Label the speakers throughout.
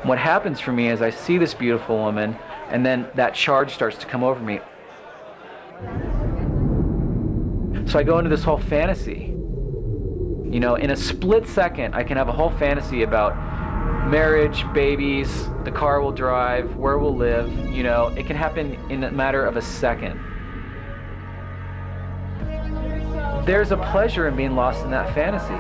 Speaker 1: What happens for me is I see this beautiful woman, and then that charge starts to come over me. So I go into this whole fantasy. You know, in a split second, I can have a whole fantasy about marriage, babies, the car we'll drive, where we'll live. You know, it can happen in a matter of a second. There's a pleasure in being lost in that fantasy.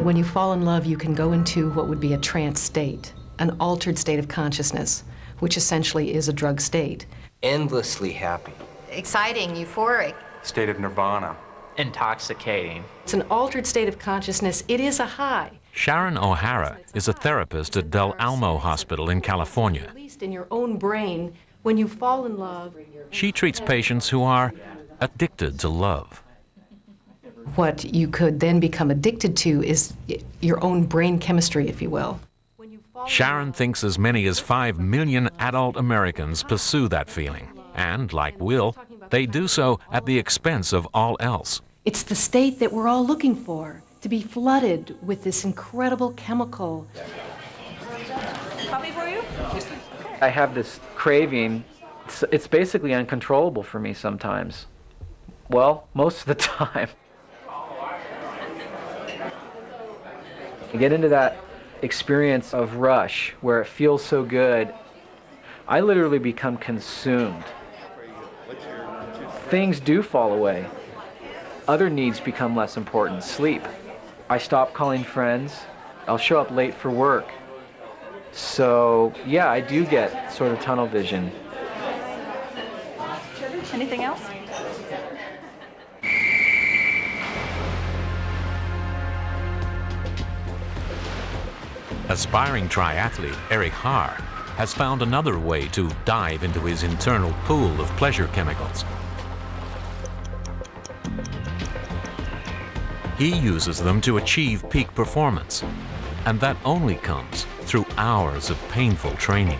Speaker 2: When you fall in love, you can go into what would be a trance state, an altered state of consciousness, which essentially is a drug state.
Speaker 3: Endlessly happy.
Speaker 4: Exciting, euphoric.
Speaker 5: State of nirvana.
Speaker 6: Intoxicating.
Speaker 2: It's an altered state of consciousness. It is a high.
Speaker 7: Sharon O'Hara is a therapist at Del Almo Hospital in California.
Speaker 2: At least in your own brain, when you fall in love.
Speaker 7: She treats patients who are addicted to love.
Speaker 2: What you could then become addicted to is your own brain chemistry, if you will.
Speaker 7: Sharon thinks as many as 5 million adult Americans pursue that feeling. And, like Will, they do so at the expense of all else.
Speaker 2: It's the state that we're all looking for, to be flooded with this incredible chemical.
Speaker 4: Coffee for you?
Speaker 1: I have this craving. It's basically uncontrollable for me sometimes. Well, most of the time. I get into that experience of rush where it feels so good. I literally become consumed. Things do fall away. Other needs become less important. Sleep. I stop calling friends. I'll show up late for work. So, yeah, I do get sort of tunnel vision.
Speaker 4: Anything else?
Speaker 7: Aspiring triathlete Eric Haar has found another way to dive into his internal pool of pleasure chemicals. He uses them to achieve peak performance, and that only comes through hours of painful training.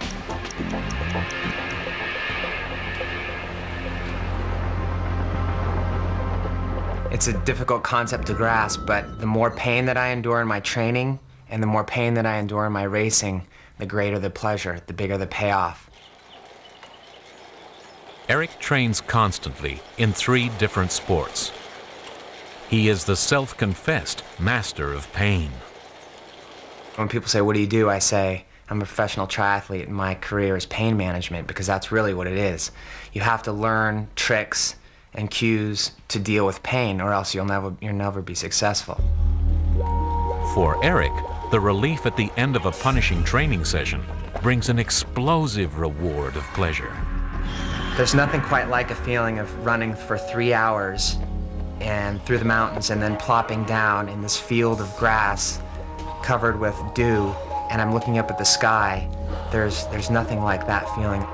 Speaker 3: It's a difficult concept to grasp, but the more pain that I endure in my training and the more pain that I endure in my racing, the greater the pleasure, the bigger the payoff.
Speaker 7: Eric trains constantly in 3 different sports. He is the self-confessed master of pain.
Speaker 3: When people say, "What do you do?" I say, I'm a professional triathlete and my career is pain management, because that's really what it is. You have to learn tricks and cues to deal with pain, or else you'll never be successful.
Speaker 7: For Eric, the relief at the end of a punishing training session brings an explosive reward of pleasure.
Speaker 3: There's nothing quite like a feeling of running for 3 hours and through the mountains and then plopping down in this field of grass covered with dew, and I'm looking up at the sky. There's nothing like that feeling.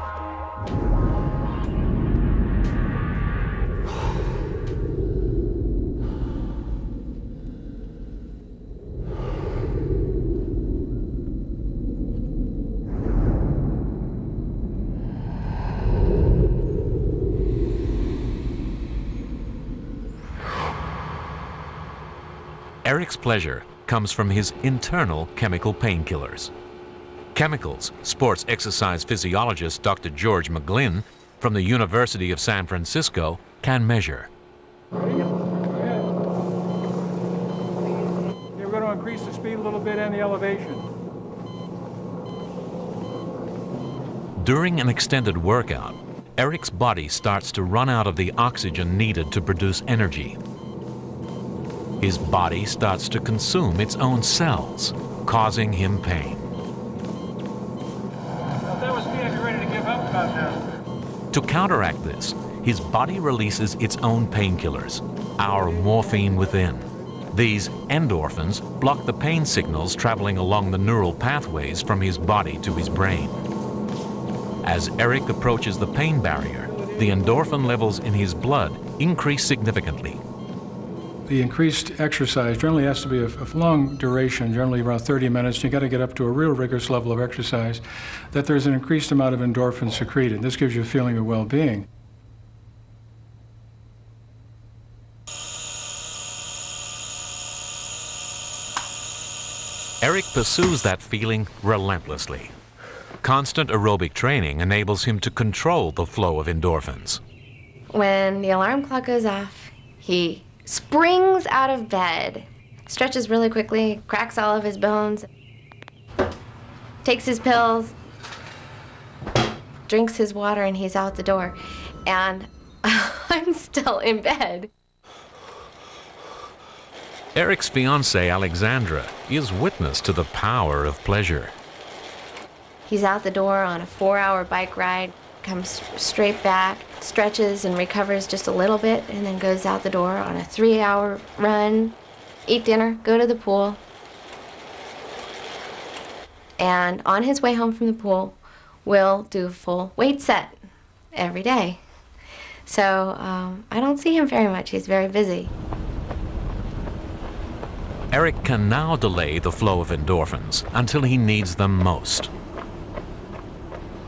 Speaker 7: Eric's pleasure comes from his internal chemical painkillers. Chemicals sports exercise physiologist Dr. George McGlynn from the University of San Francisco can measure.
Speaker 8: You're going to increase the speed a little bit and the elevation.
Speaker 7: During an extended workout, Eric's body starts to run out of the oxygen needed to produce energy. His body starts to consume its own cells, causing him pain.
Speaker 8: If that was me, I'd be ready to give up about now.
Speaker 7: To counteract this, his body releases its own painkillers, our morphine within. These endorphins block the pain signals traveling along the neural pathways from his body to his brain. As Eric approaches the pain barrier, the endorphin levels in his blood increase significantly.
Speaker 8: The increased exercise generally has to be of long duration, generally around 30 minutes. You got to get up to a real rigorous level of exercise, that there's an increased amount of endorphins secreted. This gives you a feeling of well-being.
Speaker 7: Eric pursues that feeling relentlessly. Constant aerobic training enables him to control the flow of endorphins.
Speaker 5: When the alarm clock goes off, he springs out of bed, stretches really quickly, cracks all of his bones, takes his pills, drinks his water, and he's out the door. And I'm still in bed.
Speaker 7: Eric's fiancée, Alexandra, is witness to the power of pleasure.
Speaker 5: He's out the door on a 4-hour bike ride, comes straight back, stretches and recovers just a little bit, and then goes out the door on a 3-hour run, eat dinner, go to the pool. And on his way home from the pool, we'll do a full weight set every day. So I don't see him very much. He's very busy.
Speaker 7: Eric can now delay the flow of endorphins until he needs them most.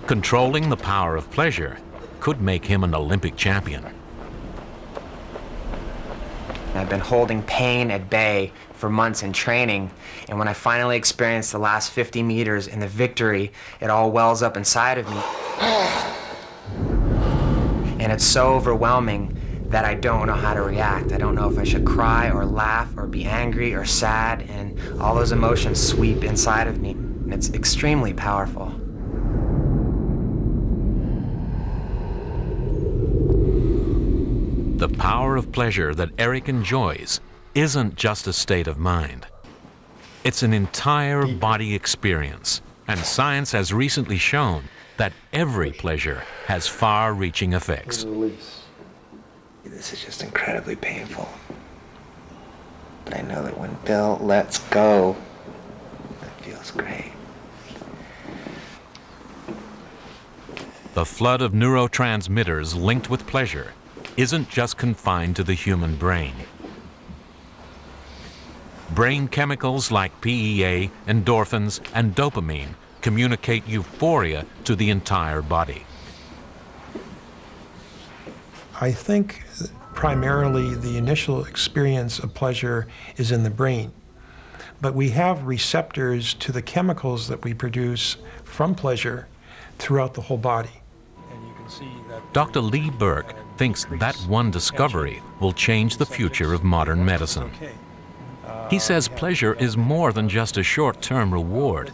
Speaker 7: Controlling the power of pleasure could make him an Olympic champion.
Speaker 3: I've been holding pain at bay for months in training, and when I finally experience the last 50 meters and the victory, it all wells up inside of me. And it's so overwhelming that I don't know how to react. I don't know if I should cry or laugh or be angry or sad, and all those emotions sweep inside of me, and it's extremely powerful.
Speaker 7: The power of pleasure that Eric enjoys isn't just a state of mind. It's an entire body experience, and science has recently shown that every pleasure has far-reaching effects.
Speaker 9: This is just incredibly painful. But I know that when Bill lets go, it feels great.
Speaker 7: The flood of neurotransmitters linked with pleasure isn't just confined to the human brain. Brain chemicals like PEA, endorphins, and dopamine communicate euphoria to the entire body.
Speaker 10: I think primarily the initial experience of pleasure is in the brain. But we have receptors to the chemicals that we produce from pleasure throughout the whole body. And you can see that
Speaker 7: Dr. Lee Burke thinks that one discovery will change the future of modern medicine. He says pleasure is more than just a short-term reward.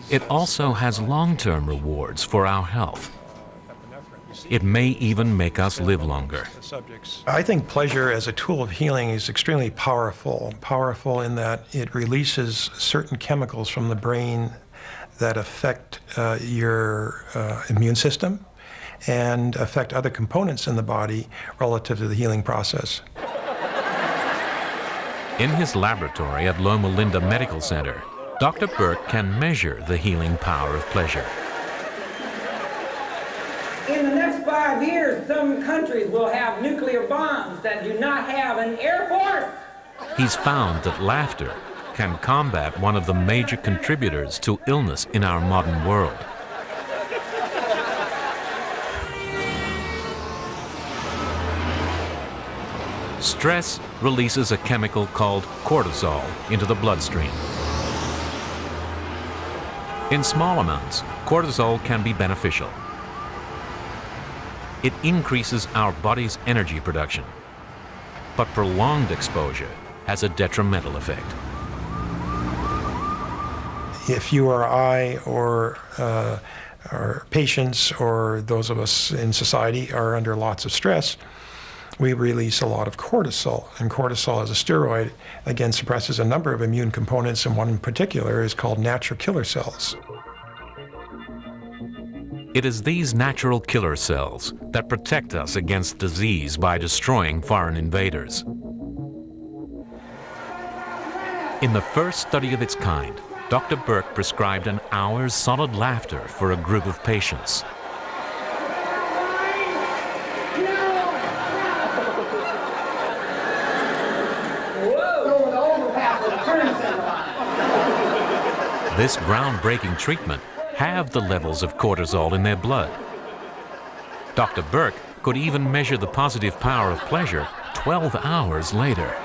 Speaker 7: It also has long-term rewards for our health. It may even make us live longer.
Speaker 10: I think pleasure as a tool of healing is extremely powerful. Powerful in that it releases certain chemicals from the brain that affect your immune system and affect other components in the body relative to the healing process.
Speaker 7: In his laboratory at Loma Linda Medical Center, Dr. Burke can measure the healing power of pleasure.
Speaker 11: In the next 5 years, some countries will have nuclear bombs that do not have an air force.
Speaker 7: He's found that laughter can combat one of the major contributors to illness in our modern world. Stress releases a chemical called cortisol into the bloodstream. In small amounts, cortisol can be beneficial. It increases our body's energy production, but prolonged exposure has a detrimental effect.
Speaker 10: If you or I or our patients or those of us in society are under lots of stress, we release a lot of cortisol, and cortisol as a steroid, again, suppresses a number of immune components, and one in particular is called natural killer cells.
Speaker 7: It is these natural killer cells that protect us against disease by destroying foreign invaders. In the first study of its kind, Dr. Burke prescribed an hour's solid laughter for a group of patients. This groundbreaking treatment halved the levels of cortisol in their blood. Dr. Burke could even measure the positive power of pleasure 12 hours later.